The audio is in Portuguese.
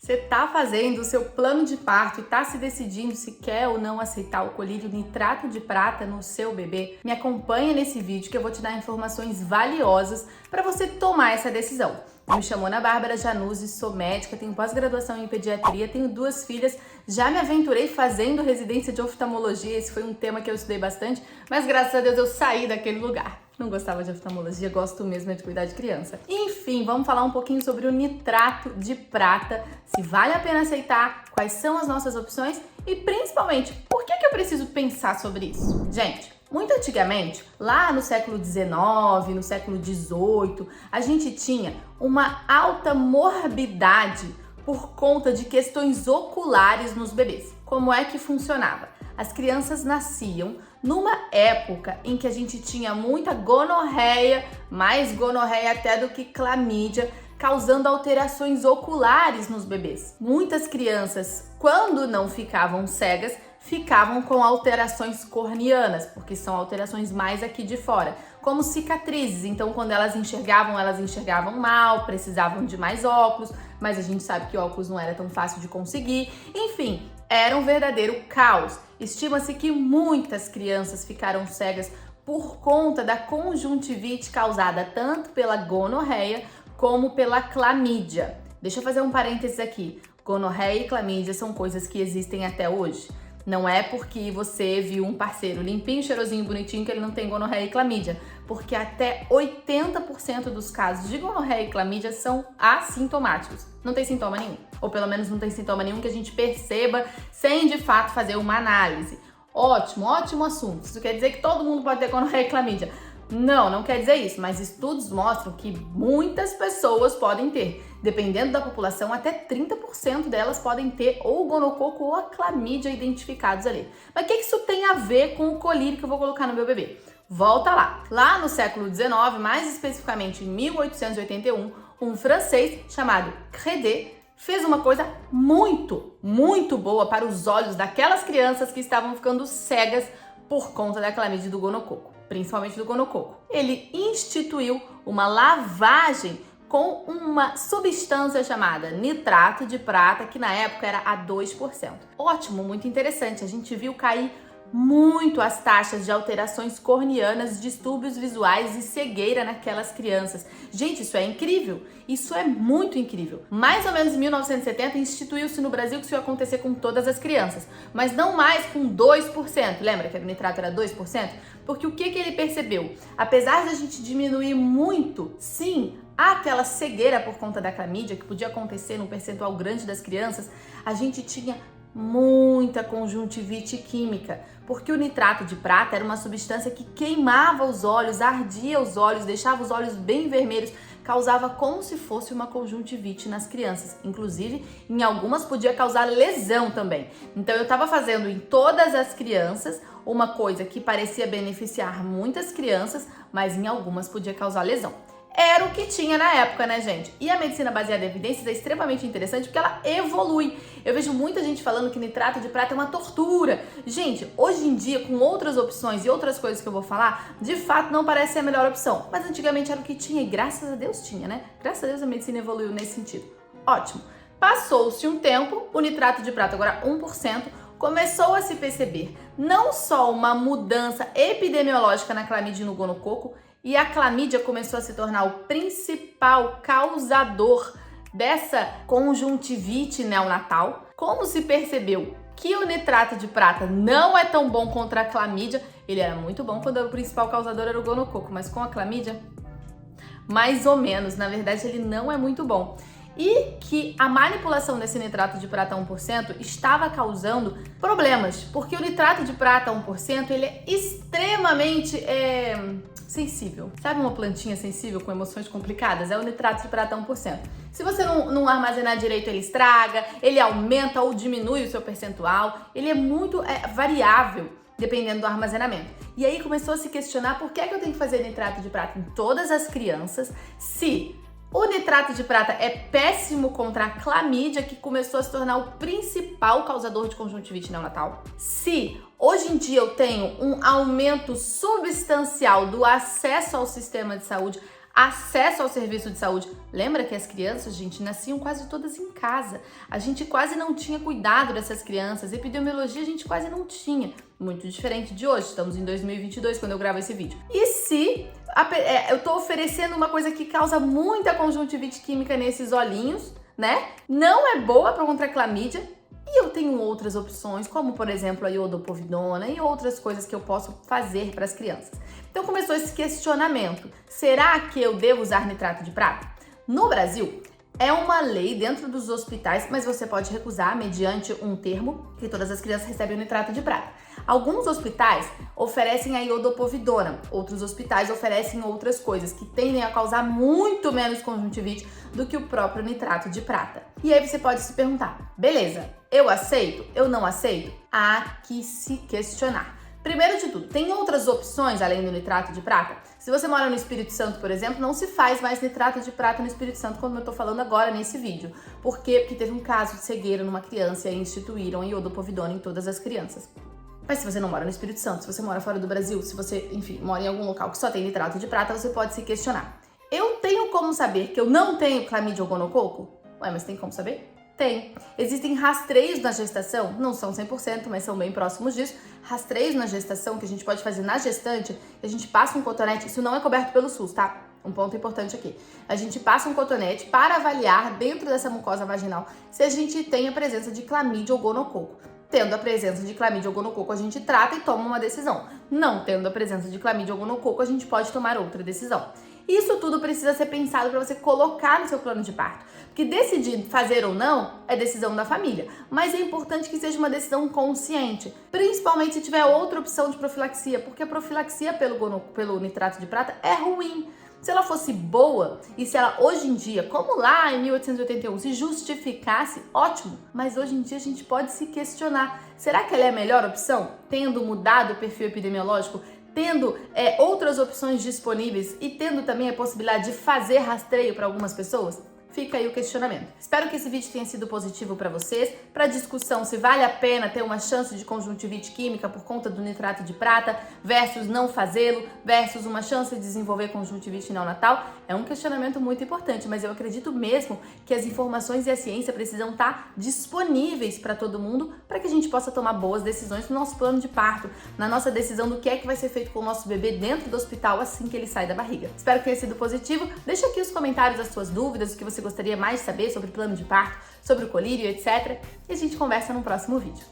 Você está fazendo o seu plano de parto e está se decidindo se quer ou não aceitar o colírio nitrato de prata no seu bebê? Me acompanha nesse vídeo que eu vou te dar informações valiosas para você tomar essa decisão. Eu me chamo Ana Bárbara Januzzi, sou médica, tenho pós-graduação em pediatria, tenho 2 filhas, já me aventurei fazendo residência de oftalmologia, esse foi um tema que eu estudei bastante, mas graças a Deus eu saí daquele lugar. Não gostava de oftalmologia, gosto mesmo de cuidar de criança. Enfim, vamos falar um pouquinho sobre o nitrato de prata, se vale a pena aceitar, quais são as nossas opções e principalmente, por que eu preciso pensar sobre isso? Gente, muito antigamente, lá no século XIX, no século XVIII, a gente tinha uma alta morbidade por conta de questões oculares nos bebês. Como é que funcionava? As crianças nasciam numa época em que a gente tinha muita gonorreia, mais gonorreia até do que clamídia, causando alterações oculares nos bebês. Muitas crianças, quando não ficavam cegas, ficavam com alterações corneanas, porque são alterações mais aqui de fora, como cicatrizes. Então, quando elas enxergavam mal, precisavam de mais óculos, mas a gente sabe que óculos não era tão fácil de conseguir. Enfim, era um verdadeiro caos. Estima-se que muitas crianças ficaram cegas por conta da conjuntivite causada tanto pela gonorreia como pela clamídia. Deixa eu fazer um parênteses aqui. Gonorreia e clamídia são coisas que existem até hoje. Não é porque você viu um parceiro limpinho, cheirosinho, bonitinho que ele não tem gonorreia e clamídia, porque até 80% dos casos de gonorreia e clamídia são assintomáticos. Não tem sintoma nenhum, ou pelo menos não tem sintoma nenhum que a gente perceba sem de fato fazer uma análise. Ótimo, ótimo assunto. Isso quer dizer que todo mundo pode ter gonorreia e clamídia? Não, não quer dizer isso, mas estudos mostram que muitas pessoas podem ter. Dependendo da população, até 30% delas podem ter ou o gonococo ou a clamídia identificados ali. Mas o que isso tem a ver com o colírio que eu vou colocar no meu bebê? Volta lá. Lá no século XIX, mais especificamente em 1881, um francês chamado Crédet fez uma coisa muito boa para os olhos daquelas crianças que estavam ficando cegas por conta da clamídia e do gonococo, principalmente do gonococo. Ele instituiu uma lavagem com uma substância chamada nitrato de prata, que na época era a 2%. Ótimo, muito interessante. A gente viu cair muito as taxas de alterações corneanas, distúrbios visuais e cegueira naquelas crianças. Gente, isso é incrível. Isso é muito incrível. Mais ou menos em 1970, instituiu-se no Brasil que isso ia acontecer com todas as crianças, mas não mais com 2%. Lembra que o nitrato era 2%? Porque o que ele percebeu? Apesar de a gente diminuir muito, sim, aquela cegueira por conta da clamídia, que podia acontecer num percentual grande das crianças, a gente tinha muita conjuntivite química, porque o nitrato de prata era uma substância que queimava os olhos, ardia os olhos, deixava os olhos bem vermelhos, causava como se fosse uma conjuntivite nas crianças. Inclusive, em algumas podia causar lesão também. Então eu estava fazendo em todas as crianças uma coisa que parecia beneficiar muitas crianças, mas em algumas podia causar lesão. Era o que tinha na época, né, gente? E a medicina baseada em evidências é extremamente interessante porque ela evolui. Eu vejo muita gente falando que nitrato de prata é uma tortura. Gente, hoje em dia, com outras opções e outras coisas que eu vou falar, de fato não parece ser a melhor opção. Mas antigamente era o que tinha e graças a Deus tinha, né? Graças a Deus a medicina evoluiu nesse sentido. Ótimo. Passou-se um tempo, o nitrato de prata, agora 1%, começou a se perceber não só uma mudança epidemiológica na clamídia e no gonococo, e a clamídia começou a se tornar o principal causador dessa conjuntivite neonatal. Como se percebeu que o nitrato de prata não é tão bom contra a clamídia, ele era muito bom quando o principal causador era o gonococo, mas com a clamídia, mais ou menos, na verdade ele não é muito bom. E que a manipulação desse nitrato de prata 1% estava causando problemas, porque o nitrato de prata 1% ele é extremamente sensível. Sabe uma plantinha sensível com emoções complicadas? É o nitrato de prata 1%. Se você não armazenar direito, ele estraga, ele aumenta ou diminui o seu percentual, ele é muito variável dependendo do armazenamento. E aí começou a se questionar por que eu tenho que fazer nitrato de prata em todas as crianças, se o nitrato de prata é péssimo contra a clamídia, que começou a se tornar o principal causador de conjuntivite neonatal. Se hoje em dia eu tenho um aumento substancial do acesso ao sistema de saúde, acesso ao serviço de saúde. Lembra que as crianças, gente, nasciam quase todas em casa. A gente quase não tinha cuidado dessas crianças. Epidemiologia a gente quase não tinha. Muito diferente de hoje. Estamos em 2022 quando eu gravo esse vídeo. E se eu tô oferecendo uma coisa que causa muita conjuntivite química nesses olhinhos, né? Não é boa para contra a clamídia. E eu tenho outras opções, como por exemplo a iodopovidona e outras coisas que eu posso fazer para as crianças. Então começou esse questionamento: será que eu devo usar nitrato de prata? No Brasil, é uma lei dentro dos hospitais, mas você pode recusar mediante um termo que todas as crianças recebem o nitrato de prata. Alguns hospitais oferecem a iodopovidona, outros hospitais oferecem outras coisas que tendem a causar muito menos conjuntivite do que o próprio nitrato de prata. E aí você pode se perguntar: beleza, eu aceito? Eu não aceito? Há que se questionar. Primeiro de tudo, tem outras opções além do nitrato de prata? Se você mora no Espírito Santo, por exemplo, não se faz mais nitrato de prata no Espírito Santo, como eu tô falando agora nesse vídeo. Por quê? Porque teve um caso de cegueira numa criança e aí instituíram a iodopovidona em todas as crianças. Mas se você não mora no Espírito Santo, se você mora fora do Brasil, se você, enfim, mora em algum local que só tem nitrato de prata, você pode se questionar: eu tenho como saber que eu não tenho clamídia ou gonococo? Ué, mas tem como saber? Tem. Existem rastreios na gestação, não são 100%, mas são bem próximos disso. Rastreios na gestação que a gente pode fazer na gestante, a gente passa um cotonete, isso não é coberto pelo SUS, tá? Um ponto importante aqui. A gente passa um cotonete para avaliar dentro dessa mucosa vaginal se a gente tem a presença de clamídia ou gonococo. Tendo a presença de clamídia ou gonococo, a gente trata e toma uma decisão. Não tendo a presença de clamídia ou gonococo, a gente pode tomar outra decisão. Isso tudo precisa ser pensado para você colocar no seu plano de parto. Porque decidir fazer ou não é decisão da família. Mas é importante que seja uma decisão consciente. Principalmente se tiver outra opção de profilaxia. Porque a profilaxia pelo nitrato de prata é ruim. Se ela fosse boa e se ela hoje em dia, como lá em 1881, se justificasse, ótimo. Mas hoje em dia a gente pode se questionar: será que ela é a melhor opção? Tendo mudado o perfil epidemiológico, tendo outras opções disponíveis e tendo também a possibilidade de fazer rastreio para algumas pessoas? Fica aí o questionamento. Espero que esse vídeo tenha sido positivo para vocês, para discussão se vale a pena ter uma chance de conjuntivite química por conta do nitrato de prata versus não fazê-lo, versus uma chance de desenvolver conjuntivite neonatal. É um questionamento muito importante, mas eu acredito mesmo que as informações e a ciência precisam estar disponíveis para todo mundo para que a gente possa tomar boas decisões no nosso plano de parto, na nossa decisão do que é que vai ser feito com o nosso bebê dentro do hospital assim que ele sai da barriga. Espero que tenha sido positivo. Deixa aqui os comentários as suas dúvidas, o que você gostaria mais de saber sobre plano de parto, sobre o colírio, etc. E a gente conversa no próximo vídeo.